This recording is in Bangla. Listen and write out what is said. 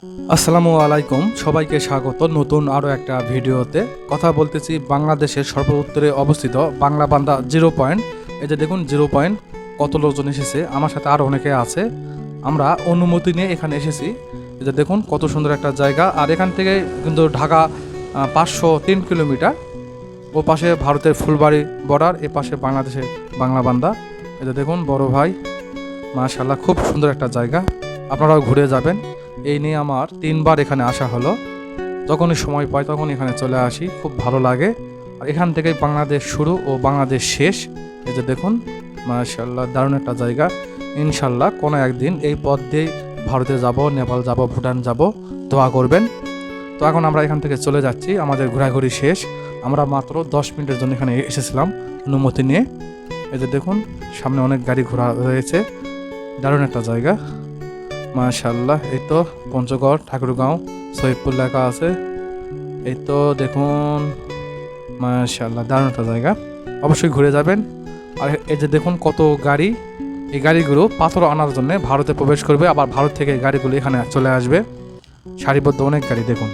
আসসালামু আলাইকুম, সবাইকে স্বাগত নতুন আরও একটা ভিডিওতে। কথা বলতেছি বাংলাদেশের সর্ব উত্তরে অবস্থিত বাংলাবান্ধা 0 পয়েন্ট। এই যে দেখুন 0 পয়েন্ট, কত লোকজন এসেছে, আমার সাথে আরও অনেকে আছে। আমরা অনুমতি নিয়ে এখানে এসেছি। এই যে দেখুন কত সুন্দর একটা জায়গা। আর এখান থেকে কিন্তু ঢাকা 503 কিলোমিটার। ও পাশে ভারতের ফুলবাড়ি বর্ডার, এ পাশে বাংলাদেশের বাংলাবান্ধা। এই যে দেখুন বড় ভাই, মাশাআল্লাহ খুব সুন্দর একটা জায়গা, আপনারাও ঘুরে যাবেন। এই নিয়ে আমার 3বার এখানে আসা হলো। যখনই সময় পাই তখন এখানে চলে আসি, খুব ভালো লাগে। আর এখান থেকেই বাংলাদেশ শুরু ও বাংলাদেশ শেষ। এই যে দেখুন মাশাআল্লাহ দারুণ একটা জায়গা। ইনশাল্লাহ কোনো একদিন এই পথ দিয়ে ভারতে যাব, নেপাল যাব, ভুটান যাব, দোয়া করবেন। তো এখন আমরা এখান থেকে চলে যাচ্ছি, আমাদের ঘোরাঘুরি শেষ। আমরা মাত্র 10 মিনিটের জন্য এখানে এসেছিলাম অনুমতি নিয়ে। এই যে দেখুন সামনে অনেক গাড়ি ঘোড়া রয়েছে, দারুণ একটা জায়গা মাশাআল্লাহ। এই তো পঞ্চগড়, ঠাকুরগাঁও, সৈয়দপুর লেখা আছে। এই তো দেখুন মাশাআল্লাহ দারুণ একটা জায়গা, অবশ্যই ঘুরে যাবেন। আর এই যে দেখুন কত গাড়ি, এই গাড়িগুলো পাথর আনার জন্য ভারতে প্রবেশ করবে, আবার ভারত থেকে এই গাড়িগুলো এখানে চলে আসবে। সারিবদ্ধ অনেক গাড়ি দেখুন।